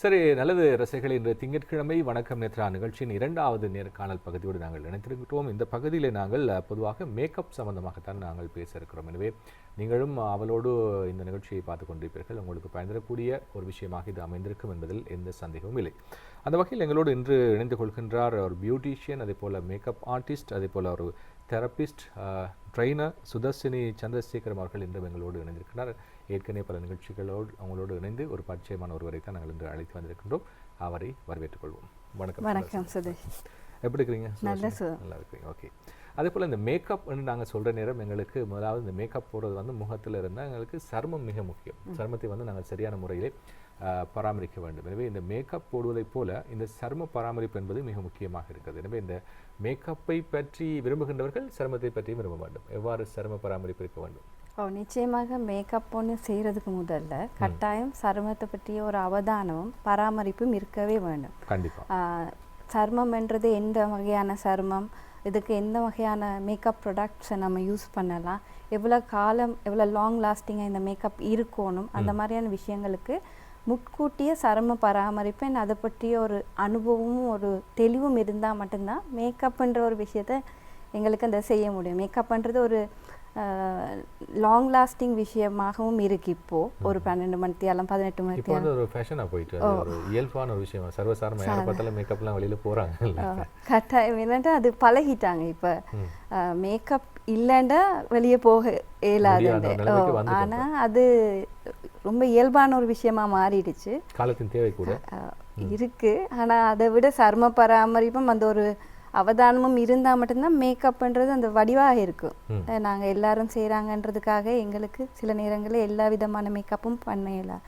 சரி, நல்லது ரசிகர்களே. இன்று திங்கட்கிழமை வணக்கம் நேத்ரா நிகழ்ச்சியின் இரண்டாவது நேர்காணல் பகுதியோடு நாங்கள் இணைந்திருக்கிறோம். இந்த பகுதியில் நாங்கள் பொதுவாக மேக்கப் சம்பந்தமாகத்தான் நாங்கள் பேச இருக்கிறோம். எனவே நீங்களும் அவளோடு இந்த நிகழ்ச்சியை பார்த்து கொண்டிருப்பீர்கள். உங்களுக்கு பயன்படக்கூடிய ஒரு விஷயமாக இது அமைந்திருக்கும் என்பதில் எந்த சந்தேகமும் இல்லை. அந்த வகையில் எங்களோடு இன்று இணைந்து கொள்கின்றார் ஒரு பியூட்டிஷியன், அதே போல் மேக்கப் ஆர்டிஸ்ட், அதே போல் ஒரு தெரபிஸ்ட், ட்ரெயினர் சுதர்சினி சந்திரசேகரம் அவர்கள் இன்று எங்களோடு இணைந்திருக்கிறார். ஏற்கனவே பல நிகழ்ச்சிகளோடு அவங்களோடு இணைந்து ஒரு பரிச்சயமான ஒருவரை தான் நாங்கள் இன்று அழைத்து வந்திருக்கின்றோம். அவரை வரவேற்றுக் கொள்வோம். வணக்கம். வணக்கம் சுதேஷ். எப்படி இருக்கிறீங்க? நல்லா இருக்கிறீங்க. ஓகே. அதே போல் இந்த மேக்கப்னு நாங்கள் சொல்கிற நேரம் எங்களுக்கு முதலாவது இந்த மேக்கப் போடுறது வந்து முகத்தில் இருந்தால் எங்களுக்கு சருமம் மிக முக்கியம். சருமத்தை வந்து நாங்கள் சரியான முறையிலே பராமரிக்க வேண்டும். எனவே இந்த மேக்கப் போடுவதைப் போல இந்த சரும பராமரிப்பு என்பது மிக முக்கியமாக இருக்கிறது. எனவே இந்த மேக்கப்பை பற்றி விரும்புகின்றவர்கள் சருமத்தை பற்றியும் விரும்ப வேண்டும். எவ்வாறு சரும பராமரிப்பு இருக்க வேண்டும்? நிச்சயமாக மேக்கப் ஒன்று செய்கிறதுக்கு முதல்ல கட்டாயம் சருமத்தை பற்றிய ஒரு அவதானமும் பராமரிப்பும் இருக்கவே வேண்டும். கண்டிப்பாக. சருமம்ன்றது எந்த வகையான சருமம், இதுக்கு எந்த வகையான மேக்கப் ப்ராடக்ட்ஸை நம்ம யூஸ் பண்ணலாம், எவ்வளோ காலம் எவ்வளோ லாங் லாஸ்டிங்காக இந்த மேக்கப் இருக்கணும், அந்த மாதிரியான விஷயங்களுக்கு முட்கூட்டிய சரும பராமரிப்பு அதை பற்றிய ஒரு அனுபவமும் ஒரு தெளிவும் இருந்தால் மட்டும்தான் மேக்கப்ன்ற ஒரு விஷயத்தை எங்களுக்கு அந்த செய்ய முடியும். மேக்கப்ன்றது ஒரு லாங் லாஸ்டிங் விஷயமாகவும் இருக்கு. இப்போ ஒரு 12 மணித்தியாலம் 18 மணித்தியாலம் ஒரு ஃபேஷனா போயிட்டு ஒரு இயல்பான ஒரு விஷயம். சர்வசாதாரண யாரை பார்த்தாலும் மேக்கப்லாம் வெளியில போறாங்க. கட்டாயம் என்னன்னா அது பழகிட்டாங்க. இப்போ மேக்கப் இல்லைண்டா வெளியே போக இயலாது. ஆனா அது ரொம்ப இயல்பான ஒரு விஷயமா மாறிடுச்சு. காலத்தின் தேவை கூட இருக்கு. ஆனா அதை விட சரும பராமரிப்பும் அந்த ஒரு அவதானமும் இருந்தால் மட்டும்தான் மேக்கப்ன்றது அந்த வடிவாக இருக்கும். நாங்கள் எல்லாரும் செய்கிறாங்கன்றதுக்காக எங்களுக்கு சில நேரங்களில் எல்லா விதமான மேக்கப்பும் பண்ணலாம்.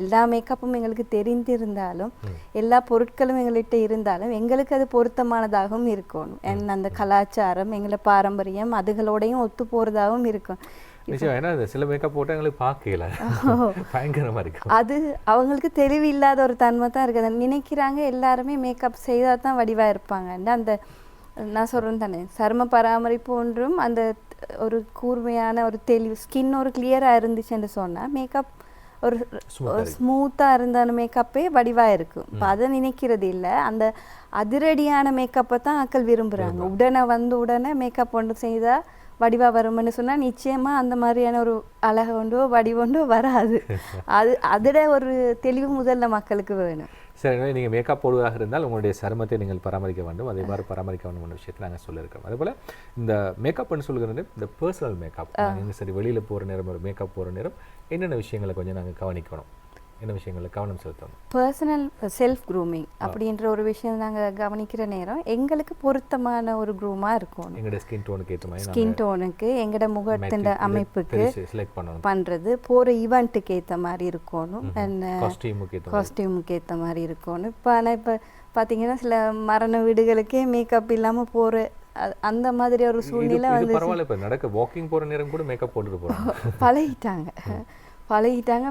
எல்லா மேக்கப்பும் எங்களுக்கு தெரிந்திருந்தாலும் எல்லா பொருட்களும் எங்கள்கிட்ட இருந்தாலும் எங்களுக்கு அது பொருத்தமானதாகவும் இருக்கணும். அந்த கலாச்சாரம் எங்களை பாரம்பரியம் அதுகளோடையும் ஒத்து போகிறதாகவும் இருக்கும். சில மேக்கப் போட்டு எங்களுக்கு பார்க்கல, பயங்கரமா இருக்கு. அது அவங்களுக்கு தெளிவு இல்லாத ஒரு தன்மை தான் இருக்குது. நினைக்கிறாங்க எல்லாருமே மேக்கப் செய்தால் தான் வடிவாக இருப்பாங்க. அந்த நான் சொல்கிறேன் தானே, சரும பராமரிப்பு ஒன்றும் அந்த ஒரு கூர்மையான ஒரு தெளிவு ஸ்கின் ஒரு கிளியராக இருந்துச்சுன்னு சொன்னால் மேக்கப் ஒரு ஸ்மூத்தாக இருந்தாலும் மேக்கப்பே வடிவாக இருக்கும். இப்போ அதை நினைக்கிறது இல்லை. அந்த அதிரடியான மேக்கப்பை தான் ஆக்கள் விரும்புகிறாங்க. உடனே மேக்கப் ஒன்று செய்தால் வடிவாக வரும்னு சொன்னால் நிச்சயமாக அந்த மாதிரியான ஒரு அழகு ஒன்றோ வடிவொன்றோ வராது. அதில் ஒரு தெளிவு முதல்ல மக்களுக்கு வேணும். சரி, எனவே நீங்கள் மேக்கப் போடுவதாக இருந்தால் உங்களுடைய சருமத்தை நீங்கள் பராமரிக்க வேண்டும். அதே மாதிரி பராமரிக்க வேண்டும் விஷயத்தில் நாங்கள் சொல்லியிருக்கோம். அதே போல் இந்த மேக்கப்னு சொல்கிறது இந்த பர்சனல் மேக்கப். நீங்கள் சரி வெளியில் போகிற நேரம் ஒரு மேக்கப் போகிற நேரம் என்னென்ன விஷயங்களை கொஞ்சம் நாங்கள் கவனிக்கணும், என்ன விஷயங்களில் கவனம் செலுத்தணும்? பர்சனல் செல்ஃப் க்ரூமிங் அப்படின்ற ஒரு விஷயம் நாங்கள் கவனிக்கிற நேரம் எங்களுக்கு பொருத்தமான ஒரு க்ரூமாக இருக்கும். எங்களோட ஸ்கின் டோனுக்கு ஏற்ற மாதிரி, ஸ்கின் டோனுக்கு எங்களோட முகத்தின் அமைப்புக்கு செலக்ட் பண்ணணும். பண்ணுறது போகிற ஈவெண்ட்டுக்கு ஏற்ற மாதிரி இருக்கணும். காஸ்டியூமுக்கு ஏற்ற மாதிரி இருக்கணும். இப்போ பார்த்தீங்கன்னா சில மரண வீடுகளுக்கே மேக்கப் இல்லாமல் போகிற அந்த மாதிரி ஒரு சூழ்நிலை வந்து பரவாயில்ல. இப்போ நடக்க வாக்கிங் போகிற நேரம் கூட மேக்கப் போட்டுட்டு போகிறாங்க. பழகிட்டாங்க.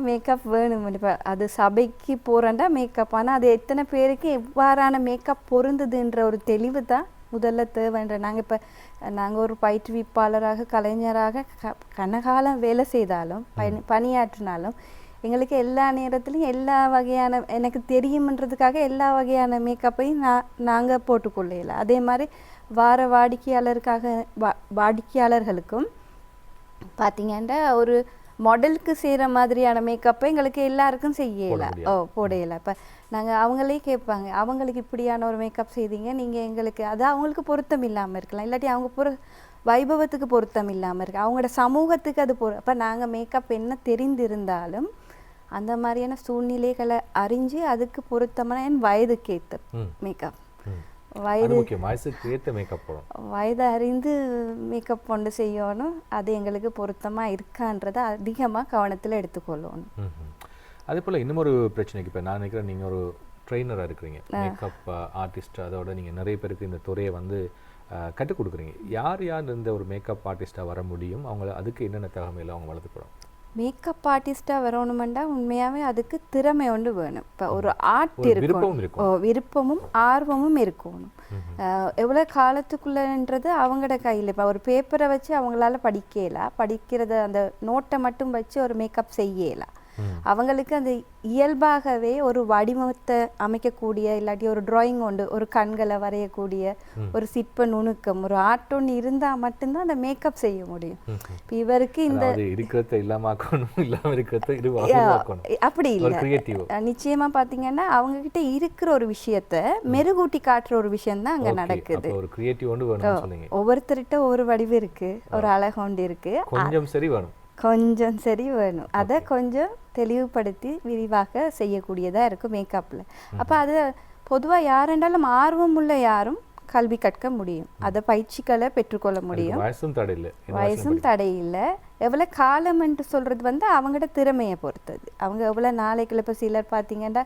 மேக்கப் வேணும். இப்போ அது சபைக்கு போகிறேன்டா மேக்கப். ஆனால் அது எத்தனை பேருக்கு எவ்வாறான மேக்கப் பொருந்துதுன்ற ஒரு தெளிவு தான் முதல்ல தேவைன்ற. நாங்கள் ஒரு பயிற்றுவிப்பாளராக கலைஞராக கனகாலம் வேலை செய்தாலும் பணியாற்றினாலும் எங்களுக்கு எல்லா நேரத்துலையும் எல்லா வகையான எனக்கு தெரியுமன்றதுக்காக எல்லா வகையான மேக்கப்பையும் நாங்கள் போட்டுக்கொள்ளல. அதே மாதிரி வாடிக்கையாளர்களுக்கும் பார்த்தீங்கன்னா ஒரு மாடலுக்கு செய்கிற மாதிரியான மேக்கப்பை எங்களுக்கு எல்லாருக்கும் செய்யலாம், போடையில. இப்போ நாங்கள் அவங்களே கேட்பாங்க, அவங்களுக்கு இப்படியான ஒரு மேக்கப் செய்தீங்க நீங்கள் எங்களுக்கு, அது அவங்களுக்கு பொருத்தம் இல்லாமல் இருக்கலாம், இல்லாட்டி அவங்க வைபவத்துக்கு பொருத்தம் இல்லாமல் இருக்கு, அவங்களோட சமூகத்துக்கு அது அப்போ நாங்கள் மேக்கப் என்ன தெரிந்திருந்தாலும் அந்த மாதிரியான சூழ்நிலைகளை அறிஞ்சு அதுக்கு பொருத்தமான என் வயதுக்கு ஏற்ற மேக்கப், வயது அறிந்து மேக்கப் கொண்டு செய்யணும். அது எங்களுக்கு பொருத்தமாக இருக்கான்றதை அதிகமாக கவனத்தில் எடுத்துக்கொள்ளணும். அதே போல் இன்னொரு பிரச்சனைக்கு இப்போ நான் நினைக்கிறேன், நீங்கள் ஒரு ட்ரெயினராக இருக்கிறீங்க, மேக்கப் ஆர்டிஸ்ட், அதோட நீங்கள் நிறைய பேருக்கு இந்த துறையை வந்து கற்றுக் கொடுக்குறீங்க. யார் இந்த ஒரு மேக்கப் ஆர்டிஸ்டாக வர முடியும், அவங்கள அதுக்கு என்னென்ன தகவல் அவங்க வளர்த்துக்கிறோம்? மேக்கப் ஆர்டிஸ்டாக வரணுமெண்டா உண்மையாகவே அதுக்கு திறமை ஒன்று வேணும். இப்போ ஒரு ஆர்ட் இருக்கணும், விருப்பமும் ஆர்வமும் இருக்கணும். எவ்வளோ காலத்துக்குள்ளன்றது அவங்களோட கையில். இப்போ ஒரு பேப்பரை வச்சு அவங்களால படிக்கிறத அந்த நோட்டை மட்டும் வச்சு ஒரு மேக்கப் செய்யலாம். அவங்களுக்கு அந்த இயல்பாகவே ஒரு வடிவத்தை அமைக்கக்கூடிய இல்லாட்டி ஒரு டிராயிங் ஒன்று ஒரு கண்களை வரையக்கூடிய ஒரு சிற்ப நுணுக்கம் ஒரு ஆர்ட் ஒன்று இருந்தால் மட்டும்தான் அந்த மேக்கப் செய்ய முடியும். இப்போ இவருக்கு இந்த இருக்கிறத இல்லாம இருக்கிறத அப்படி இல்லை. நிச்சயமா பார்த்தீங்கன்னா அவங்க கிட்ட இருக்கிற ஒரு விஷயத்த மெருகூட்டி காட்டுற ஒரு விஷயம் தான் அங்கே நடக்குது. ஒவ்வொருத்தர்கிட்ட ஒரு வடிவு இருக்கு, ஒரு அழகொண்டு இருக்கு, கொஞ்சம் சரி வேணும். அதை கொஞ்சம் தெளிவுபடுத்தி விரிவாக செய்யக்கூடியதாக இருக்கும் மேக்கப்பில். அப்போ அது பொதுவாக யாரென்றாலும் ஆர்வம் உள்ள யாரும் கல்வி கற்க முடியும், அதை பயிற்சிகளை பெற்றுக்கொள்ள முடியும். வயசும் தடையில்லை. எவ்வளோ காலம் என்று சொல்கிறது வந்து அவங்களோட திறமையை பொறுத்தது. அவங்க எவ்வளோ நாளைக்குள்ள இப்போ சிலர் பார்த்தீங்கன்னா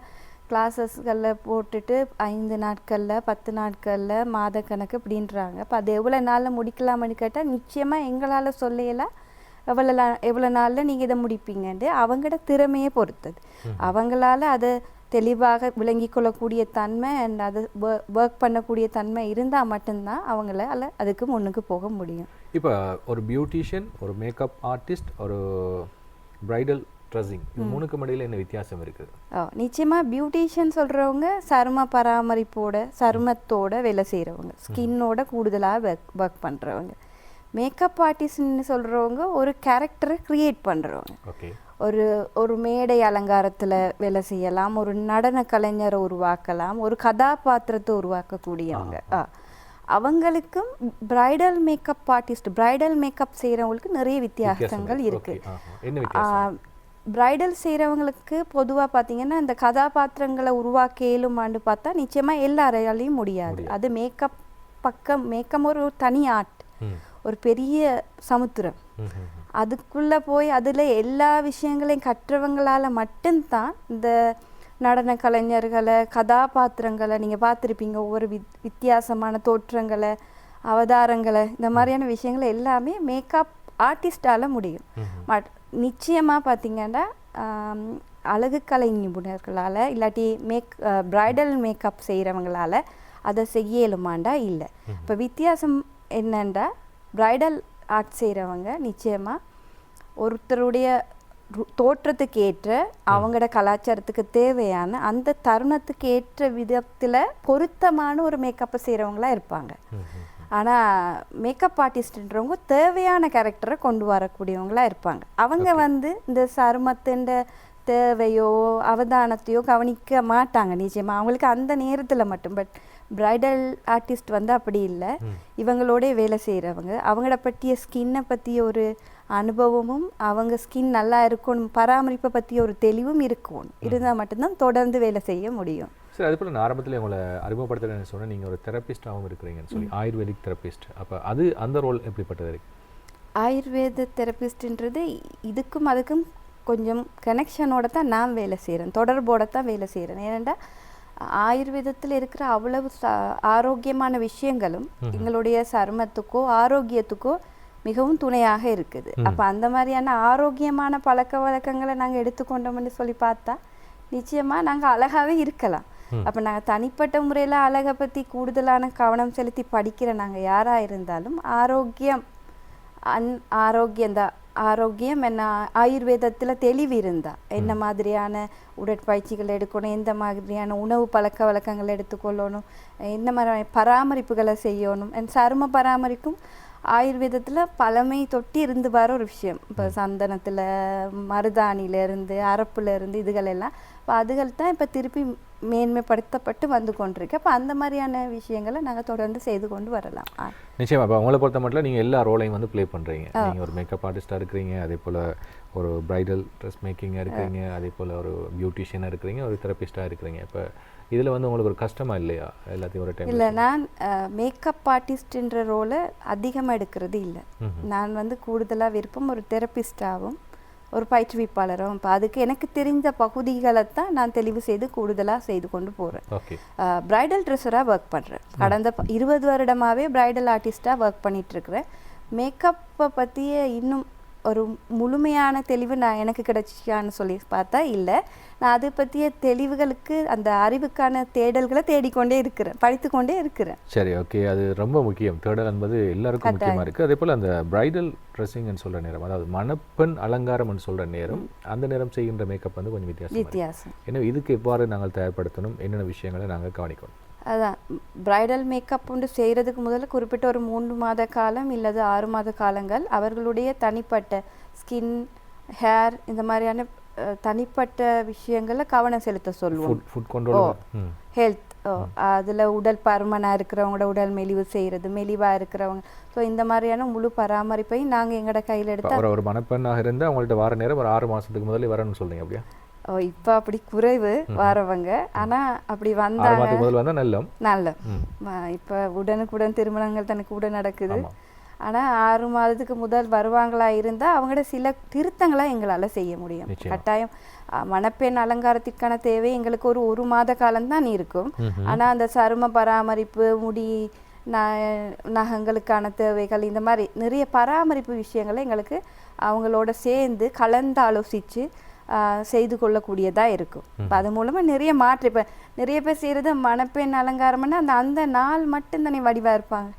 கிளாஸஸ்களில் போட்டுட்டு 5 நாட்களில் 10 நாட்களில் மாதக்கணக்கு அப்படின்றாங்க. அப்போ அது எவ்வளோ நாளில் முடிக்கலாம்னு கேட்டால் நிச்சயமாக எங்களால் சொல்லையெல்லாம் எவ்வளோ நாளில் நீங்கள் இதை முடிப்பீங்கன்ட்டு அவங்களோட திறமையை பொறுத்தது. அவங்களால அதை தெளிவாக விளங்கி கொள்ளக்கூடிய தன்மை அண்ட் அதை ஒர்க் பண்ணக்கூடிய தன்மை இருந்தால் மட்டும்தான் அவங்களால அதுக்கு முன்னுக்கு போக முடியும். இப்போ ஒரு பியூட்டிஷியன், ஒரு மேக்கப் ஆர்டிஸ்ட், ஒரு பிரைடல் ட்ரெஸ்ஸிங், மூணுக்கு இடையில என்ன வித்தியாசம் இருக்குது? நிச்சயமாக பியூட்டிஷியன் சொல்கிறவங்க சரும பராமரிப்போட சருமத்தோட வேலை செய்கிறவங்க, ஸ்கின்னோட கூடுதலாக ஒர்க் பண்ணுறவங்க. மேக்கப் ஆர்டிஸ்ட்னு சொல்கிறவங்க ஒரு கேரக்டரை க்ரியேட் பண்ணுறவங்க. ஒரு மேடை அலங்காரத்தில் வேலை செய்யலாம், ஒரு நடன கலைஞரை உருவாக்கலாம், ஒரு கதாபாத்திரத்தை உருவாக்கக்கூடியவங்க. அவங்களுக்கும் bridal makeup artist, bridal makeup செய்கிறவங்களுக்கு நிறைய வித்தியாசங்கள் இருக்குது. பிரைடல் செய்கிறவங்களுக்கு பொதுவாக பார்த்தீங்கன்னா இந்த கதாபாத்திரங்களை உருவாக்க இயலுமான்னு பார்த்தா நிச்சயமாக எல்லாரையாலையும் முடியாது. அது மேக்கப் மேக்கப் ஒரு தனி ஆர்ட், ஒரு பெரிய சமுத்திரம். அதுக்குள்ளே போய் அதில் எல்லா விஷயங்களையும் கற்றவங்களால் மட்டும்தான் இந்த நடன கலைஞர்களை கதாபாத்திரங்களை நீங்கள் பார்த்துருப்பீங்க, ஒவ்வொரு வித்தியாசமான தோற்றங்களை அவதாரங்களை இந்த மாதிரியான விஷயங்களை எல்லாமே மேக்கப் ஆர்டிஸ்டால் முடியும். நிச்சயமாக பார்த்தீங்கன்னா அழகு கலை நிபுணர்களால் இல்லாட்டி பிரைடல் மேக்கப் செய்கிறவங்களால அதை செய்ய இயலுமாண்டா இல்லை. இப்போ வித்தியாசம் என்னண்டா பிரைடல் ஆர்ட் செய்கிறவங்க நிச்சயமாக ஒருத்தருடைய தோற்றத்துக்கு ஏற்ற அவங்களோட கலாச்சாரத்துக்கு தேவையான அந்த தருணத்துக்கு ஏற்ற விதத்தில் பொருத்தமான ஒரு மேக்கப்பை செய்கிறவங்களா இருப்பாங்க. ஆனால் மேக்கப் ஆர்டிஸ்ட்ன்றவங்க தேவையான கேரக்டரை கொண்டு வரக்கூடியவங்களா இருப்பாங்க. அவங்க வந்து இந்த சருமத்தின் தேவையோ அவதானத்தையோ கவனிக்க மாட்டாங்க நிச்சயமாக, அவங்களுக்கு அந்த நேரத்தில் மட்டும். பட் பிரைடல் ஆர்டிஸ்ட் வந்து அப்படி இல்லை, இவங்களோட வேலை செய்கிறவங்க அவங்கள பற்றிய ஸ்கின்னை பற்றிய ஒரு அனுபவமும் அவங்க ஸ்கின் நல்லா இருக்கணும், பராமரிப்பை பற்றிய ஒரு தெளிவும் இருக்கணும், இருந்தால் மட்டும்தான் தொடர்ந்து வேலை செய்ய முடியும். சரி, அது போல் நான் ஆரம்பத்தில் உங்களை அறிமுகப்படுத்துகிறேன்னு சொன்னேன், நீங்கள் ஒரு தெரப்பிஸ்டாகவும் இருக்கிறீங்கன்னு சொல்லி, ஆயுர்வேதிக் தெரப்பிஸ்ட். அப்போ அந்த ரோல் எப்படிப்பட்டது இருக்கு? ஆயுர்வேத தெரப்பிஸ்ட்ன்றது இதுக்கும் அதுக்கும் கொஞ்சம் கனெக்ஷனோட தான் நான் வேலை செய்கிறேன், தொடர்போடு தான் வேலை செய்கிறேன். ஏனென்றால் ஆயுர்வேதத்தில் இருக்கிற அவ்வளவு ஆரோக்கியமான விஷயங்களும் எங்களுடைய சருமத்துக்கோ ஆரோக்கியத்துக்கோ மிகவும் துணையாக இருக்குது. அப்போ அந்த மாதிரியான ஆரோக்கியமான பழக்க வழக்கங்களை நாங்கள் எடுத்துக்கொண்டோம்னு சொல்லி பார்த்தா நிச்சயமாக நாங்கள் அழகாகவே இருக்கலாம். அப்போ நாங்கள் தனிப்பட்ட முறையில் அழகை பற்றி கூடுதலான கவனம் செலுத்தி படிக்கிற நாங்கள் யாராக இருந்தாலும் ஆரோக்கியம் என்ன ஆயுர்வேதத்தில் தெளிவு இருந்தால் என்ன மாதிரியான உடற்பயிற்சிகள் எடுக்கணும், எந்த மாதிரியான உணவு பழக்க வழக்கங்களை எடுத்துக்கொள்ளணும், என்ன மாதிரி பராமரிப்புகளை செய்யணும். சரும பராமரிப்பும் ஆயுர்வேதத்தில் பழமை தொட்டி இருந்து வர ஒரு விஷயம். இப்போ சந்தனத்தில் மருதாணியிலேருந்து அரப்புலேருந்து இதுகளெல்லாம் இப்போ அதுகள் தான் இப்போ திருப்பி மேன்மைப்படுத்தப்பட்டு வந்து கொண்டிருக்கு. அப்போ அந்த மாதிரியான விஷயங்களை நாங்கள் தொடர்ந்து செய்து கொண்டு வரலாம். நிச்சயமாக. இப்போ உங்களை பொறுத்த மட்டும் நீங்கள் எல்லா ரோலையும் வந்து ப்ளே பண்ணுறீங்க. நீங்கள் ஒரு மேக்கப் ஆர்டிஸ்டாக இருக்கிறீங்க, அதே போல் ஒரு பிரைடல் ட்ரெஸ் மேக்கிங்காக இருக்கிறீங்க, அதே போல் ஒரு பியூட்டிஷியனாக இருக்கிறீங்க, ஒரு தெரப்பிஸ்டாக இருக்கிறீங்க. இப்போ இதில் வந்து உங்களுக்கு ஒரு கஷ்டமாக இல்லையா எல்லாத்தையும் ஒரு டைம்? இல்லை, நான் மேக்கப் ஆர்டிஸ்ட்ன்ற ரோலை அதிகமாக எடுக்கிறது இல்லை. நான் வந்து கூடுதலாக விருப்பம் ஒரு தெரப்பிஸ்டாகவும் ஒரு பயிற்றுவிப்பாளரும். இப்போ அதுக்கு எனக்கு தெரிஞ்ச பகுதிகளை தான் நான் தெளிவு செய்து கூடுதலாக செய்து கொண்டு போகிறேன். பிரைடல் ட்ரெஸ்ஸராக ஒர்க் பண்ணுறேன். கடந்த 20 வருடமாகவே பிரைடல் ஆர்டிஸ்டாக ஒர்க் பண்ணிகிட்ருக்கிறேன். மேக்கப்பை பற்றிய இன்னும் ஒரு முழுமையான தெளிவு நான் எனக்கு கிடைச்சியான்னு சொல்லி பார்த்தா இல்லை. நான் அதை பற்றிய தெளிவுகளுக்கு அந்த அறிவுக்கான தேடல்களை தேடிக்கொண்டே இருக்கிறேன், படித்து கொண்டே இருக்கிறேன். சரி, ஓகே. அது ரொம்ப முக்கியம். தேடல் என்பது எல்லாருக்கும் முக்கியமாக இருக்குது. அதே போல் அந்த பிரைடல் ட்ரெஸ்ஸிங்னு சொல்கிற நேரம், அதாவது மணப்பெண் அலங்காரம்னு சொல்கிற நேரம், அந்த நேரம் செய்கின்ற மேக்கப் வந்து கொஞ்சம் வித்தியாசம். எனவே இதுக்கு எவ்வாறு நாங்கள் தயார்படுத்தணும், என்னென்ன விஷயங்களை நாங்கள் கவனிக்கணும்? அதான் பிரைடல் மேக்கப் ஒன்று செய்கிறதுக்கு முதல்ல குறிப்பிட்ட ஒரு 3 மாத காலம் இல்லது 6 மாத காலங்கள் அவர்களுடைய தனிப்பட்ட ஸ்கின், ஹேர், இந்த மாதிரியான தனிப்பட்ட விஷயங்களில் கவனம் செலுத்த சொல்லுவோம். ஃபுட் கண்ட்ரோல், ஹெல்த், அதில் உடல் பருமனாக இருக்கிறவங்களோட உடல் மெலிவு செய்கிறது, மெலிவாக இருக்கிறவங்க, ஸோ இந்த மாதிரியான முழு பராமரிப்பையும் நாங்கள் எங்களோட கையில் எடுத்து. ஒரு மணப்பெண்ணாக இருந்தால் அவங்கள்ட்ட வார நேரம் ஒரு 6 மாதத்துக்கு முதல்ல வரணும்னு சொல்றீங்க அப்படியா? இப்போ அப்படி குறைவு வரவங்க, ஆனால் அப்படி வந்தாங்க நல்ல. இப்போ உடனுக்குடன் திருமணங்கள் தனக்கு கூட நடக்குது. ஆனால் 6 மாதத்துக்கு முதல் வருவாங்களா இருந்தால் அவங்களோட சில திருத்தங்களை எங்களால் செய்ய முடியும். கட்டாயம் மணப்பெண் அலங்காரத்திற்கான தேவை எங்களுக்கு ஒரு மாத காலம்தான் இருக்கும். ஆனால் அந்த சரும பராமரிப்பு, முடி, நகங்களுக்கான தேவைகள், இந்த மாதிரி நிறைய பராமரிப்பு விஷயங்களை எங்களுக்கு அவங்களோட சேர்ந்து கலந்து ஆலோசித்து செய்து கொள்ளக்கூடியதாக இருக்கும். இப்போ அது மூலமாக நிறைய மாற்று. இப்போ நிறைய பேர் செய்கிறது மணப்பெண் அலங்காரம்னா அந்த நாள் மட்டும் தானே வடிவாக இருப்பாங்க.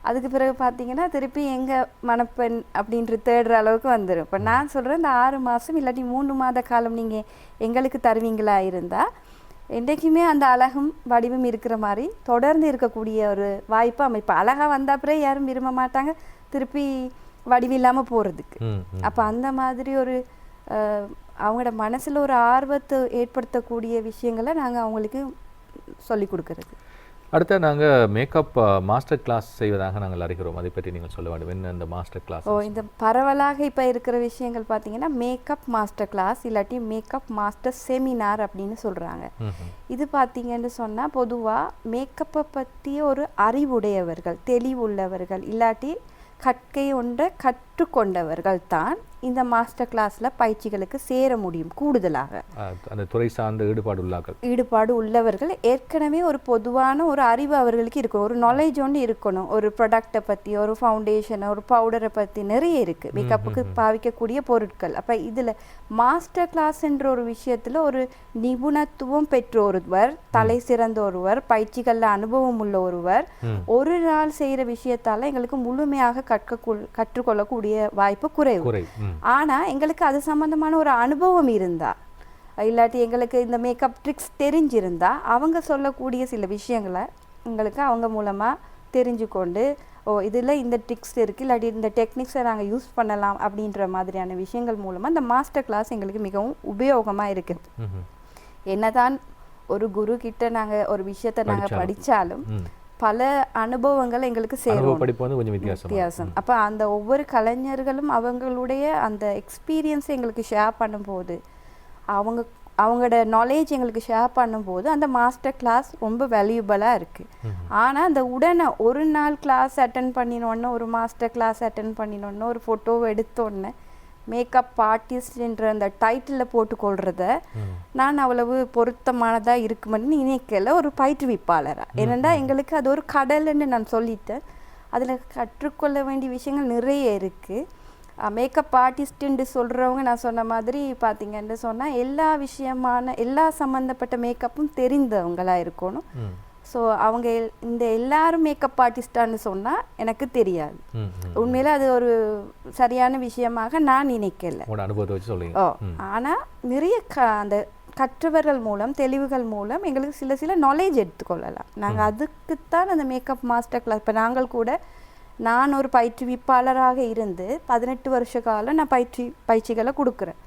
அதுக்கு பிறகு பார்த்தீங்கன்னா திருப்பி எங்கள் மணப்பெண் அப்படின்ற தேடுற அளவுக்கு வந்துடும். இப்போ நான் சொல்கிறேன், இந்த 6 மாதம் இல்லாட்டி 3 மாத காலம் நீங்கள் எங்களுக்கு தருவீங்களா இருந்தால் என்றைக்குமே அந்த அழகும் வடிவம் இருக்கிற மாதிரி தொடர்ந்து இருக்கக்கூடிய ஒரு வாய்ப்பு அமைப்பு. அழகாக வந்த அப்புறம் யாரும் விரும்ப மாட்டாங்க திருப்பி வடிவில்லாமல் போகிறதுக்கு. அப்போ அந்த மாதிரி ஒரு அவங்களோட மனசில் ஒரு ஆர்வத்தை ஏற்படுத்தக்கூடிய விஷயங்களை நாங்கள் அவங்களுக்கு சொல்லி கொடுக்கறது. அடுத்து நாங்கள் மேக்கப் மாஸ்டர் கிளாஸ் செய்வதாக நாங்கள் அறிகிறோம். அதை பற்றி நீங்கள் சொல்ல வேண்டும். என்ன இந்த மாஸ்டர் கிளாஸ்? இந்த பரவலாக இப்போ இருக்கிற விஷயங்கள் பார்த்தீங்கன்னா மேக்கப் மாஸ்டர் கிளாஸ் இல்லாட்டி மேக்கப் மாஸ்டர் செமினார் அப்படின்னு சொல்கிறாங்க. இது பார்த்தீங்கன்னு சொன்னால் பொதுவாக மேக்கப்பை பற்றிய ஒரு அறிவுடையவர்கள், தெளிவுள்ளவர்கள் இல்லாட்டி கற்கை ஒன்றை கற்றுக்கொண்டவர்கள் தான் இந்த மாஸ்டர் கிளாஸில் பயிற்சிகளுக்கு சேர முடியும். கூடுதலாக அந்த துறை சார்ந்த ஈடுபாடு உள்ளவர்கள் ஏற்கனவே ஒரு பொதுவான ஒரு அறிவு அவர்களுக்கு இருக்கணும், ஒரு நாலேஜ் ஒன்று இருக்கணும். ஒரு ப்ராடக்டை பற்றி, ஒரு ஃபவுண்டேஷனை, ஒரு பவுடரை பற்றி நிறைய இருக்குது மேக்கப்புக்கு பாவிக்கக்கூடிய பொருட்கள். அப்போ இதில் மாஸ்டர் கிளாஸ்ன்ற ஒரு விஷயத்தில் ஒரு நிபுணத்துவம் பெற்ற ஒருவர், தலை சிறந்த ஒருவர், பயிற்சிகளில் அனுபவம் உள்ள ஒருவர் ஒரு நாள் செய்கிற விஷயத்தால் எங்களுக்கு முழுமையாக கற்றுக்கொள்ளக்கூடிய வாய்ப்பு குறைவு. ஆனால் எங்களுக்கு அது சம்பந்தமான ஒரு அனுபவம் இருந்தா இல்லாட்டி எங்களுக்கு இந்த மேக்கப் ட்ரிக்ஸ் தெரிஞ்சிருந்தா அவங்க சொல்லக்கூடிய சில விஷயங்களை எங்களுக்கு அவங்க மூலமாக தெரிஞ்சுக்கொண்டு, இதில் இந்த ட்ரிக்ஸ் இருக்குது இல்லாட்டி இந்த டெக்னிக்ஸை நாங்கள் யூஸ் பண்ணலாம் அப்படின்ற மாதிரியான விஷயங்கள் மூலமாக இந்த மாஸ்டர் கிளாஸ் எங்களுக்கு மிகவும் உபயோகமாக இருக்குது. என்னதான் ஒரு குரு கிட்ட நாங்கள் ஒரு விஷயத்தை நாங்கள் படித்தாலும் பல அனுபவங்கள் எங்களுக்கு சேரும், வித்தியாசம். அப்போ அந்த ஒவ்வொரு கலைஞர்களும் அவங்களுடைய அந்த எக்ஸ்பீரியன்ஸை எங்களுக்கு ஷேர் பண்ணும்போது, அவங்களோட நாலேஜ் எங்களுக்கு ஷேர் பண்ணும்போது அந்த மாஸ்டர் கிளாஸ் ரொம்ப வேல்யூபிளாக இருக்குது. ஆனால் அந்த உடனே ஒரு நாள் கிளாஸ் அட்டன் பண்ணினோன்னு, ஒரு மாஸ்டர் கிளாஸ் அட்டன் பண்ணினோன்னு, ஒரு ஃபோட்டோவை எடுத்தோன்னே மேக்கப் ஆர்டிஸ்ட்ன்ற அந்த டைட்டிலில் போட்டுக்கொள்கிறத நான் அவ்வளவு பொருத்தமானதாக இருக்குமென்னு நினைக்கல ஒரு பயிற்றுவிப்பாளராக. ஏனெண்டா எங்களுக்கு அது ஒரு கடல்ன்னு நான் சொல்லிட்டேன். அதில் கற்றுக்கொள்ள வேண்டிய விஷயங்கள் நிறைய இருக்குது. மேக்கப் ஆர்டிஸ்ட்டுன்னு சொல்கிறவங்க நான் சொன்ன மாதிரி பார்த்தீங்கன்னு சொன்னால் எல்லா சம்மந்தப்பட்ட மேக்கப்பும் தெரிந்தவங்களாக இருக்கணும். ஸோ அவங்க இந்த எல்லாரும் மேக்கப் ஆர்டிஸ்டான்னு சொன்னால் எனக்கு தெரியாது. உண்மையில அது ஒரு சரியான விஷயமாக நான் நினைக்கல. ஆனால் நிறைய அந்த கற்றவர்கள் மூலம், தெளிவுகள் மூலம் எங்களுக்கு சில நாலேஜ் எடுத்துக்கொள்ளலாம். நாங்கள் அதுக்குத்தான் அந்த மேக்கப் மாஸ்டர் கிளாஸ். இப்போ நாங்கள் கூட நான் ஒரு பயிற்றுவிப்பாளராக இருந்து 18 வருஷ காலம் நான் பயிற்சிகளை கொடுக்குறேன்.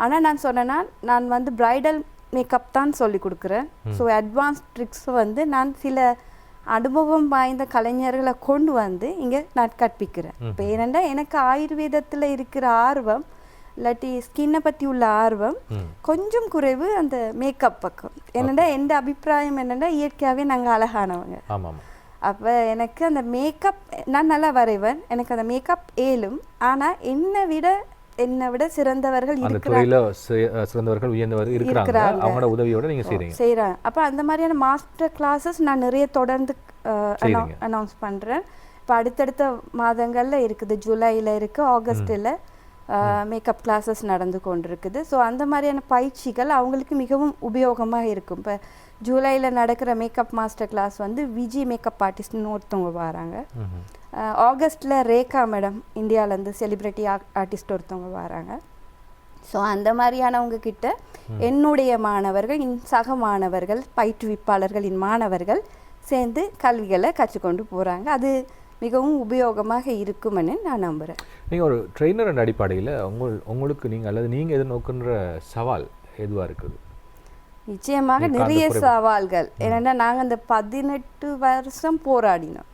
ஆனால் நான் சொன்னேன்னா நான் வந்து பிரைடல் மேக்கப் தான் சொல்லி கொடுக்குறேன். ஸோ அட்வான்ஸ் ட்ரிக்ஸ் வந்து நான் சில அனுபவம் வாய்ந்த கலைஞர்களை கொண்டு வந்து இங்கே நான் கற்பிக்கிறேன். இப்போ ஏனெண்டா எனக்கு ஆயுர்வேதத்தில் இருக்கிற ஆர்வம் இல்லாட்டி ஸ்கின்னை பற்றி உள்ள ஆர்வம் கொஞ்சம் குறைவு அந்த மேக்கப் பக்கம். ஏனெண்டா எந்த அபிப்பிராயம் என்னென்னா இயற்கையாகவே நாங்கள் அழகானவங்க. அப்போ எனக்கு அந்த மேக்கப் நான் நல்லா வரைவேன், எனக்கு அந்த மேக்கப் ஏலும். ஆனால் என்னை விட சிறந்தவர்கள் செய்கிறாங்க. அப்போ அந்த மாதிரியான மாஸ்டர் கிளாஸஸ் நான் நிறைய தொடர்ந்து அனௌன்ஸ் பண்ணுறேன். இப்போ அடுத்தடுத்த மாதங்களில் இருக்குது, ஜூலையில் இருக்குது, ஆகஸ்டில் மேக்கப் கிளாஸஸ் நடந்து கொண்டிருக்குது. ஸோ அந்த மாதிரியான பயிற்சிகள் அவங்களுக்கு மிகவும் உபயோகமாக இருக்கும். இப்போ ஜூலையில் நடக்கிற மேக்கப் மாஸ்டர் கிளாஸ் வந்து விஜி மேக்கப் ஆர்டிஸ்ட்னு ஒருத்தவங்க வராங்க. ஆகஸ்ட்டில் ரேகா மேடம் இந்தியாவிலேருந்து செலிப்ரிட்டி ஆர்டிஸ்ட் ஒருத்தவங்க வராங்க. ஸோ அந்த மாதிரியானவங்க கிட்ட என்னுடைய மாணவர்கள், சக மாணவர்கள், பயிற்றுவிப்பாளர்களின் மாணவர்கள் சேர்ந்து கல்விகளை கற்றுக்கொண்டு போகிறாங்க. அது மிகவும் உபயோகமாக இருக்கும்னு நான் நம்புகிறேன். நீங்கள் ஒரு ட்ரெயினர் அடிப்படையில் உங்களுக்கு நீங்கள் எதிர்நோக்குன்ற சவால் எதுவாக இருக்குது? நிச்சயமாக நிறைய சவால்கள். ஏன்னா நாங்கள் அந்த 18 வருஷம் போராடினோம்.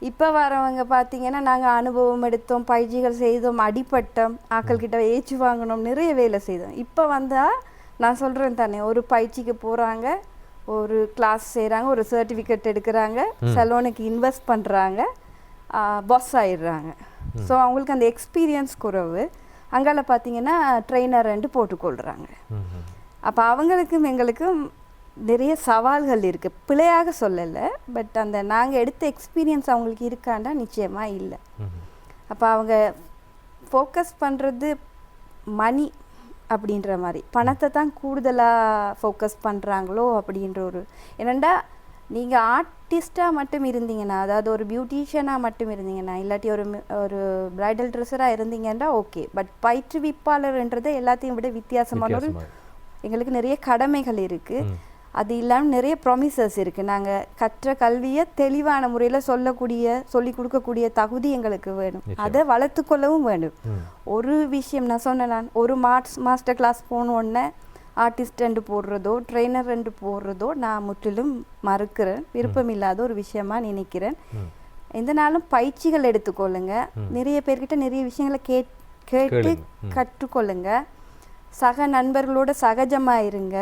இப்போ வரவங்க பார்த்தீங்கன்னா நாங்கள் அனுபவம் எடுத்தோம், பயிற்சிகள் செய்தோம், அடிப்பட்டோம், ஆக்கள் கிட்ட ஏச்சு வாங்கினோம், நிறைய வேலை செய்தோம். இப்போ வந்தால் நான் சொல்கிறேன் தானே, ஒரு பயிற்சிக்கு போகிறாங்க, ஒரு கிளாஸ் செய்கிறாங்க, ஒரு சர்டிஃபிகேட் எடுக்கிறாங்க, சலூனுக்கு இன்வெஸ்ட் பண்ணுறாங்க, பாஸ் ஆயிடுறாங்க. ஸோ அவங்களுக்கு அந்த எக்ஸ்பீரியன்ஸ் குறைவு. அங்கால பார்த்தீங்கன்னா ட்ரெயினர் 2 போட்டுக்கொள்கிறாங்க. அப்போ அவங்களுக்கும் எங்களுக்கும் நிறைய சவால்கள் இருக்குது. பிழையாக சொல்லலை, பட் அந்த நாங்கள் எடுத்த எக்ஸ்பீரியன்ஸ் அவங்களுக்கு இருக்காண்டா நிச்சயமாக இல்லை. அப்போ அவங்க ஃபோக்கஸ் பண்ணுறது மணி அப்படின்ற மாதிரி, பணத்தை தான் கூடுதலாக ஃபோக்கஸ் பண்ணுறாங்களோ அப்படின்ற ஒரு, என்னென்னா நீங்கள் ஆர்டிஸ்டாக மட்டும் இருந்தீங்கன்னா, அதாவது ஒரு பியூட்டிஷியனாக மட்டும் இருந்தீங்கன்னா, இல்லாட்டி ஒரு பிரைடல் ட்ரெஸ்ஸராக இருந்தீங்கன்னா ஓகே, பட் பயிற்றுவிப்பாளர்ன்றதை எல்லாத்தையும் விட வித்தியாசமான ஒரு, எங்களுக்கு நிறைய கடமைகள் இருக்குது. அது இல்லாமல் நிறைய ப்ராமிசஸ் இருக்குது. நாங்கள் கற்ற கல்வியை தெளிவான முறையில் சொல்லி கொடுக்கக்கூடிய தகுதி எங்களுக்கு வேணும். அதை வளர்த்து கொள்ளவும் வேணும். ஒரு விஷயம் நான் சொன்னேன், நான் ஒரு மாஸ்டர் கிளாஸ் போனோடனே ஆர்டிஸ்ட் 2 போடுறதோ ட்ரெயினர் 2 போடுறதோ நான் முற்றிலும் மறுக்கிறேன். விருப்பம் இல்லாத ஒரு விஷயமா நினைக்கிறேன். எந்த நாளும் பயிற்சிகள் எடுத்துக்கொள்ளுங்க. நிறைய பேர்கிட்ட நிறைய விஷயங்களை கேட்டு கற்றுக்கொள்ளுங்க. சக நண்பர்களோட சகஜமாக இருங்க.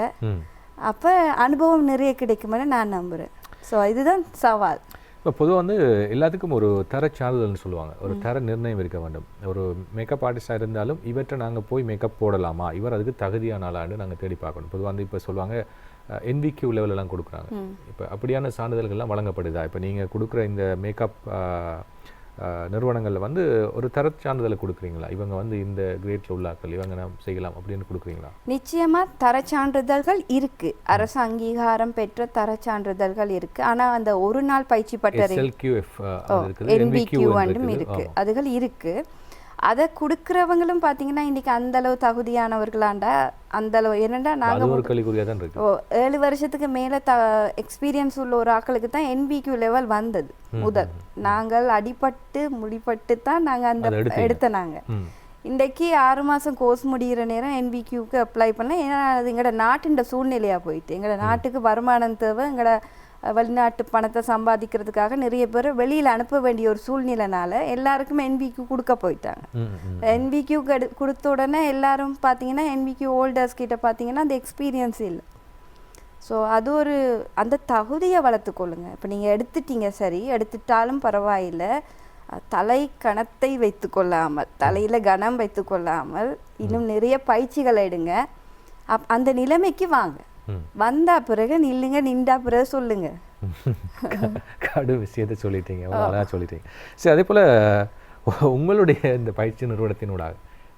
அப்போ அனுபவம் நிறைய கிடைக்குமென்னு நான் நம்புகிறேன். ஸோ இதுதான் சவால். இப்போ பொதுவாக வந்து எல்லாத்துக்கும் ஒரு தர சான்றிதழ்னு சொல்லுவாங்க, ஒரு தர நிர்ணயம் இருக்க வேண்டும். ஒரு மேக்கப் ஆர்டிஸ்டாக இருந்தாலும் இவற்றை நாங்கள் போய் மேக்கப் போடலாமா, இவர் அதுக்கு தகுதியான ஆளான்னு நாங்கள் தேடி பார்க்கணும். பொதுவாக வந்து இப்போ சொல்லுவாங்க NVQ லெவலெல்லாம் கொடுக்குறாங்க. இப்போ அப்படியான சான்றிதழ்கள்லாம் வழங்கப்படுதா? இப்போ நீங்கள் கொடுக்குற இந்த மேக்கப் நிறுவனங்களில் வந்து ஒரு தர சான்றிதழை கொடுக்குறீங்களா? இவங்க வந்து இந்த கிரேட்ல உள்ளாக்கள், இவங்க நாம் செய்யலாம் அப்படின்னு கொடுக்குறீங்களா? நிச்சயமாக தர சான்றிதழ்கள் இருக்குது. அரசு அங்கீகாரம் பெற்ற தர சான்றிதழ்கள் இருக்குது. ஆனால் அந்த ஒரு நாள் பயிற்சி பட்டறை NVQ இருக்குது, அதுகள் இருக்குது. அதை கொடுக்குறவங்களும் பார்த்தீங்கன்னா இன்றைக்கி அந்தளவு தகுதியானவர்களாண்டா அந்தளவு, என்னென்னா நாங்கள் 7 வருஷத்துக்கு மேலே எக்ஸ்பீரியன்ஸ் உள்ள ஒரு ஆக்களுக்கு தான் NVQ லெவல் வந்தது. முதல் நாங்கள் அடிபட்டு முடிப்பட்டு தான் நாங்கள் அந்த எடுத்த நாங்கள் இன்றைக்கி 6 மாதம் கோர்ஸ் முடிகிற நேரம் NVQக்கு அப்ளை பண்ணல. ஏன்னா அது எங்களோட நாட்டின் சூழ்நிலையாக போயிட்டு, எங்களோட நாட்டுக்கு வருமானம் தேவை, எங்களோட வெளிநாட்டு பணத்தை சம்பாதிக்கிறதுக்காக நிறைய பேர் வெளியில் அனுப்ப வேண்டிய ஒரு சூழ்நிலைனால எல்லாருக்கும் NVQ கொடுக்க போயிட்டாங்க. NVQ கொடுத்த உடனே எல்லாரும் பார்த்தீங்கன்னா NVQ ஹோல்டர்ஸ் கிட்ட பார்த்தீங்கன்னா அந்த எக்ஸ்பீரியன்ஸ் இல்லை. ஸோ அது ஒரு, அந்த தகுதியை வளர்த்துக்கொள்ளுங்க. இப்போ நீங்கள் எடுத்துட்டீங்க, சரி, எடுத்துட்டாலும் பரவாயில்லை, தலை கணத்தை வைத்து கொள்ளாமல், தலையில் கனம் வைத்து கொள்ளாமல் இன்னும் நிறைய பயிற்சிகளை எடுங்க. அந்த நிலைமைக்கு வாங்க. வந்தா பிறகு நில்லுங்க, நின்றா பிறகு சொல்லுங்க. கடும் விஷயத்தை சொல்லிட்டீங்க, அழகாக சொல்லிட்டீங்க. சரி, அதே போல் உங்களுடைய இந்த பயிற்சி நிறுவனத்தினூடாக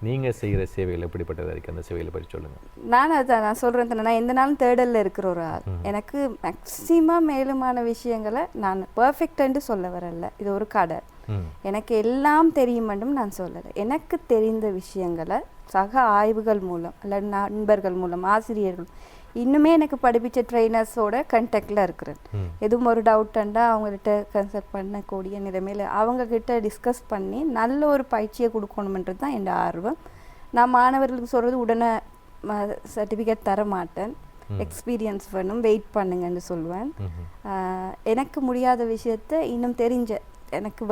நீங்கள் செய்கிற சேவைகள் எப்படிப்பட்டதாக இருக்குது? அந்த சேவைகளை பற்றி சொல்லுங்கள். நான் சொல்கிறேன், நான் எந்த நாளும் தேடலில் இருக்கிற ஒரு ஆள். எனக்கு மேக்சிமம் மேலுமான விஷயங்களை நான் பர்ஃபெக்ட்ன்னு சொல்ல வரல. இது ஒரு கடை. எனக்கு எல்லாம் தெரியும் மட்டும் நான் சொல்லலை. எனக்கு தெரிந்த விஷயங்களை சக ஆய்வுகள் மூலம் அல்ல நண்பர்கள் மூலம், ஆசிரியர்கள், இன்னுமே எனக்கு படிப்பிச்ச ட்ரெயினர்ஸோட கண்டெக்டில் இருக்கிறேன். எதுவும் ஒரு டவுட்டுண்டா அவங்ககிட்ட கன்சல்ட் பண்ணக்கூடிய நிலைமையில் அவங்கக்கிட்ட டிஸ்கஸ் பண்ணி நல்ல ஒரு பயிற்சியை கொடுக்கணுன்றது தான் என் ஆர்வம். நான் மாணவர்களுக்கு சொல்கிறது உடனே சர்டிஃபிகேட் தர மாட்டேன், எக்ஸ்பீரியன்ஸ் வேணும், வெயிட் பண்ணுங்கன்னு சொல்லுவேன். எனக்கு முடியாத விஷயத்தை இன்னும் எனக்கு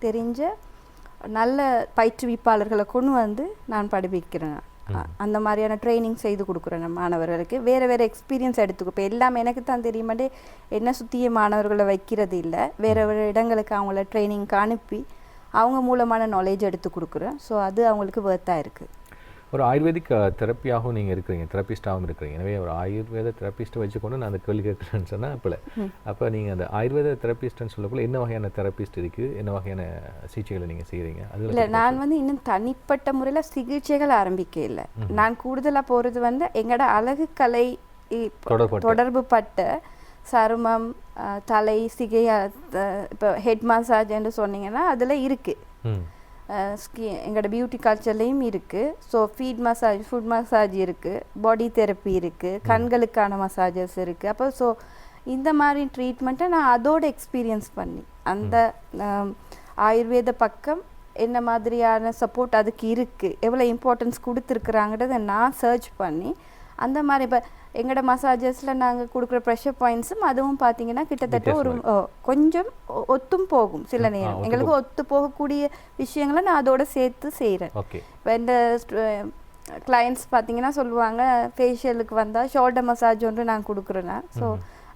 தெரிஞ்ச நல்ல பயிற்றுவிப்பாளர்களை கொண்டு வந்து நான் படிப்பிக்கிறேன். அந்த மாதிரியான ட்ரைனிங் செய்து கொடுக்குறேன் மாணவர்களுக்கு. வேறு எக்ஸ்பீரியன்ஸ் எடுத்துக்கோ. இப்போ எல்லாமே எனக்கு தான் தெரியுமாட்டே என்ன சுற்றிய மாணவர்களை வைக்கிறது இல்லை, வேறு இடங்களுக்கு அவங்கள ட்ரைனிங்க்கு அனுப்பி அவங்க மூலமான நாலேஜ் எடுத்து கொடுக்குறேன். ஸோ அது அவங்களுக்கு ஒர்த்தாக இருக்குது. ஒரு ஆயுர்வேதிக் தெரப்பியாகவும் நீங்கள் இருக்கிறீங்க, தெரப்பிஸ்டாகவும் இருக்கிறீங்க. எனவே ஒரு ஆயுர்வேத தெரப்பிஸ்ட்டை வச்சுக்கொண்டு நான் அந்த கேள்வி கேட்குறேன்னு சொன்னால் அப்போ நீங்கள் அந்த ஆயுர்வேத தெரப்பிஸ்ட்னு சொல்லக்குள்ள என்ன வகையான தெரப்பிஸ்ட் இருக்குது, என்ன வகையான சிகிச்சைகளை நீங்கள் செய்கிறீங்க? அது இல்லை, நான் இன்னும் தனிப்பட்ட முறையில் சிகிச்சைகள் ஆரம்பிக்க இல்லை. நான் கூடுதலாக போகிறது எங்களோட அழகு கலை தொடர்பு பட்ட சருமம், தலை, சிகை, இப்போ ஹெட் மசாஜ் என்று சொன்னீங்கன்னா அதில் இருக்குது. எங்களோட பியூட்டி கல்ச்சர்லேயும் இருக்குது. ஸோ ஃபுட் மசாஜ் இருக்குது, பாடி தெரப்பி இருக்குது, கண்களுக்கான மசாஜஸ் இருக்குது. அப்போ ஸோ இந்த மாதிரி ட்ரீட்மெண்ட்டை நான் அதோட எக்ஸ்பீரியன்ஸ் பண்ணி அந்த ஆயுர்வேத பக்கம் என்ன மாதிரியான சப்போர்ட் அதுக்கு இருக்குது, எவ்வளோ இம்பார்ட்டன்ஸ் கொடுத்துருக்குறாங்கிறத நான் சர்ச் பண்ணி அந்த மாதிரி இப்போ எங்களோட மசாஜஸில் நாங்கள் கொடுக்குற ப்ரெஷர் பாயிண்ட்ஸும் அதுவும் பார்த்தீங்கன்னா கிட்டத்தட்ட ஒரு கொஞ்சம் ஒத்தும் போகும். சில நேரம் எங்களுக்கு ஒத்து போகக்கூடிய விஷயங்களை நான் அதோட சேர்த்து செய்கிறேன். இப்போ இந்த கிளைண்ட்ஸ் பார்த்தீங்கன்னா சொல்லுவாங்க, ஃபேஷியலுக்கு வந்தால் ஷோல்டர் மசாஜ் ஒன்று நான் கொடுக்குறேன்னா, ஸோ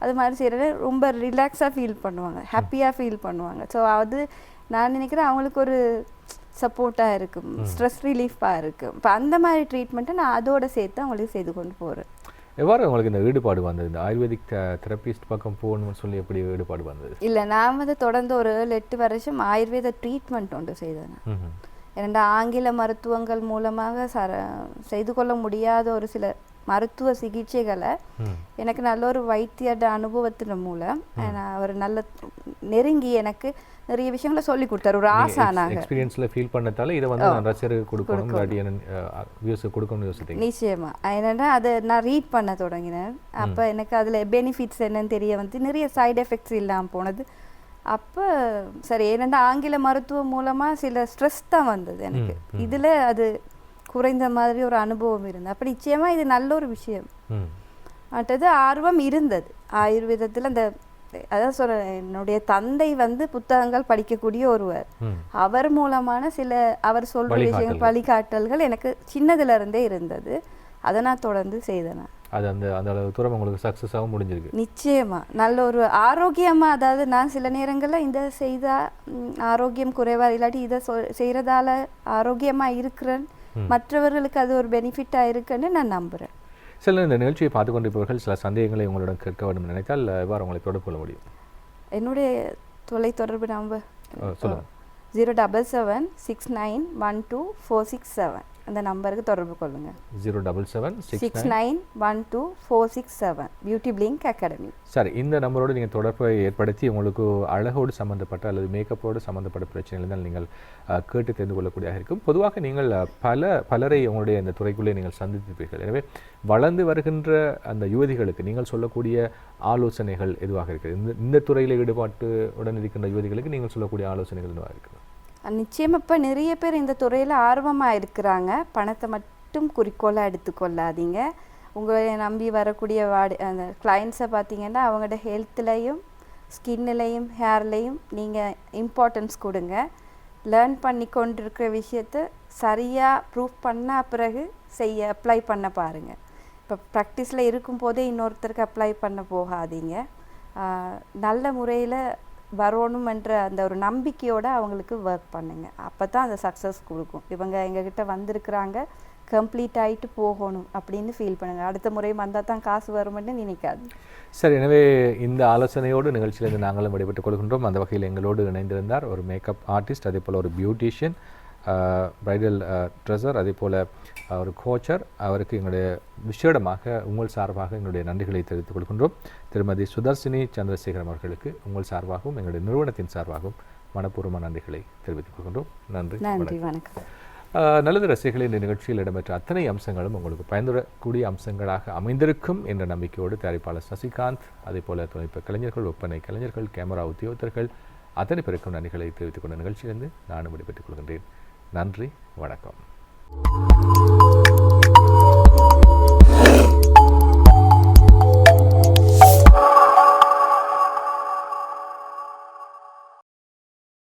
அது மாதிரி செய்கிறது ரொம்ப ரிலாக்ஸாக ஃபீல் பண்ணுவாங்க, ஹாப்பியாக ஃபீல் பண்ணுவாங்க. ஸோ அது நான் நினைக்கிறேன் அவங்களுக்கு ஒரு சப்போர்ட்டாக இருக்கும், ஸ்ட்ரெஸ் ரிலீஃபாக இருக்கும். இப்போ அந்த மாதிரி ட்ரீட்மெண்ட்டை நான் அதோட சேர்த்து அவங்களுக்கு செய்து கொண்டு போகிறேன். எவ்வாறு உங்களுக்கு இந்த ஈடுபாடு வந்தது, இந்த ஆயுர்வேதிக் தெரப்பிஸ்ட் பக்கம் போகணும்னு சொல்லி எப்படி ஈடுபாடு வந்தது? இல்லை, நான் தொடர்ந்து ஒரு 8 வருஷம் ஆயுர்வேத ட்ரீட்மெண்ட் ஒன்று செய்தேன். இரண்டு ஆங்கில மருத்துவங்கள் மூலமாக செய்து கொள்ள முடியாத ஒரு சில மருத்துவ சிகிச்சைகளை எனக்கு நல்ல ஒரு வைத்தியட அனுபவத்தின் மூலம் அவர் நல்ல நெருங்கி எனக்கு நிறைய விஷயங்களை சொல்லி கொடுத்தாரு. ஒரு ஆசானாக எக்ஸ்பீரியன்ஸ்ல ஃபீல் பண்ணதால இதை நான் ரசிகருக்கு கொடுக்கணும், வியூஸ் கொடுக்கணும்னு யோசிச்சேன். நிச்சயமா. என்னன்னா அதை நான் ரீட் பண்ண தொடங்கினேன். அப்போ எனக்கு அதில் பெனிஃபிட்ஸ் என்னன்னு தெரிய நிறைய சைடு எஃபெக்ட்ஸ் இல்லாமல் போனது. அப்போ சரி, ஏன்னா ஆங்கில மருத்துவம் மூலமாக சில ஸ்ட்ரெஸ் தான் வந்தது எனக்கு. இதில் அது குறைந்த மாதிரி ஒரு அனுபவம் இருந்தது. அப்போ நிச்சயமாக இது நல்ல ஒரு விஷயம். மற்றது ஆர்வம் இருந்தது ஆயுர்வேதத்தில். அந்த அதான் சொல்ற, என்னுடைய தந்தை புத்தகங்கள் படிக்கக்கூடிய ஒருவர். அவர் மூலமான சில அவர் சொல்ற விஷயங்கள், வழிகாட்டல்கள் எனக்கு சின்னதுல இருந்தே இருந்தது. அதை நான் தொடர்ந்து செய்தேன். அது அந்த அளவு தூரம் உங்களுக்கு சக்ஸஸாகவும் முடிஞ்சிருக்கு. நிச்சயமா நல்ல ஒரு ஆரோக்கியமா, அதாவது நான் சில நேரங்களில் இந்த செய்தா ஆரோக்கியம் குறைவா, இல்லாட்டி இதை செய்யறதால ஆரோக்கியமா இருக்கிறேன், மற்றவர்களுக்கு அது ஒரு பெனிஃபிட்டா இருக்குன்னு நான் நம்புறேன். சில இந்த நிகழ்ச்சியை பார்த்து கொண்டிருப்பவர்கள் சில சந்தேகங்களை உங்களுடன் கேட்க வேண்டும் நினைத்தால் எவ்வாறு உங்களை தொடர்பு கொள்ள முடியும்? என்னுடைய தொலைத்தொடர்பு நம்பர் 077691247. அந்த நம்பருக்கு தொடர்பு கொள்ளுங்க. 077691247 பியூட்டி பிளிங்க் அகாடமி. சரி, இந்த நம்பரோடு நீங்கள் தொடர்பை ஏற்படுத்தி உங்களுக்கு அழகோடு சம்மந்தப்பட்ட அல்லது மேக்கப்போடு சம்மந்தப்பட்ட பிரச்சனைகள் இருந்தால் நீங்கள் கேட்டு தெரிந்து கொள்ளக்கூடியதாக இருக்கும். பொதுவாக நீங்கள் பலரை உங்களுடைய இந்த துறைக்குள்ளே நீங்கள் சந்தித்திருப்பீர்கள். எனவே வளர்ந்து வருகின்ற அந்த யுவதிகளுக்கு நீங்கள் சொல்லக்கூடிய ஆலோசனைகள் எதுவாக இருக்குது? இந்த துறையில் ஈடுபாட்டுடன் இருக்கின்ற யுவதிகளுக்கு நீங்கள் சொல்லக்கூடிய ஆலோசனைகள் எதுவாக இருக்குது? நிச்சயம் இப்போ நிறைய பேர் இந்த துறையில் ஆர்வமாக இருக்கிறாங்க. பணத்தை மட்டும் குறிக்கோளாக எடுத்துக்கொள்ளாதீங்க. உங்களை நம்பி வரக்கூடிய அந்த கிளைண்ட்ஸை பார்த்தீங்கன்னா அவங்களோட ஹெல்த்லேயும் ஸ்கின்னிலையும் ஹேர்லேயும் நீங்கள் இம்பார்ட்டன்ஸ் கொடுங்க. லேர்ன் பண்ணி கொண்டிருக்கிற விஷயத்தை சரியாக ப்ரூவ் பண்ண பிறகு அப்ளை பண்ண பாருங்கள். இப்போ ப்ராக்டிஸில் இருக்கும்போதே இன்னொருத்தருக்கு அப்ளை பண்ண போகாதீங்க. நல்ல முறையில் வரணுமென்ற அந்த ஒரு நம்பிக்கையோடு அவங்களுக்கு ஒர்க் பண்ணுங்க. அப்போ தான் அந்த சக்ஸஸ் கொடுக்கும். இவங்க எங்ககிட்ட வந்திருக்கிறாங்க, கம்ப்ளீட் ஆகிட்டு போகணும் அப்படின்னு ஃபீல் பண்ணுங்கள். அடுத்த முறை வந்தால் தான் காசு வரும்னு நினைக்காது. சரி, எனவே இந்த ஆலோசனையோடு நிகழ்ச்சியிலிருந்து நாங்களும் விடைபெற்றுக் கொள்கின்றோம். அந்த வகையில் எங்களோடு இணைந்திருந்தார் ஒரு மேக்கப் ஆர்டிஸ்ட், அதே போல் ஒரு பியூட்டிஷியன், பிரைடல் ட்ரெஸர், அதே போல் ஒரு கோச்சர். அவருக்கு எங்களுடைய விசேடமாக உங்கள் சார்பாக எங்களுடைய நன்றிகளை தெரிவித்துக் கொள்கின்றோம். திருமதி சுதர்சினி சந்திரசேகரம் அவர்களுக்கு உங்கள் சார்பாகவும் எங்களுடைய நிறுவனத்தின் சார்பாகவும் மனப்பூர்வமான நன்றிகளை தெரிவித்துக் கொள்கின்றோம். நன்றி, வணக்கம். நல்லது ரசிகர்களே, இந்த நிகழ்ச்சியில் இடம்பெற்ற அத்தனை அம்சங்களும் உங்களுக்கு பயன்படக்கூடிய அம்சங்களாக அமைந்திருக்கும் என்ற நம்பிக்கையோடு தயாரிப்பாளர் சசிகாந்த், அதே போல தொழில்நுட்ப கலைஞர்கள், ஒப்பனை கலைஞர்கள், கேமரா உத்தியோகத்தர்கள் அத்தனை பேருக்கும் நன்றிகளை தெரிவித்துக் கொண்ட நிகழ்ச்சியிலிருந்து நானும் விடைபெற்றுக் கொள்கின்றேன். நன்றி, வணக்கம்.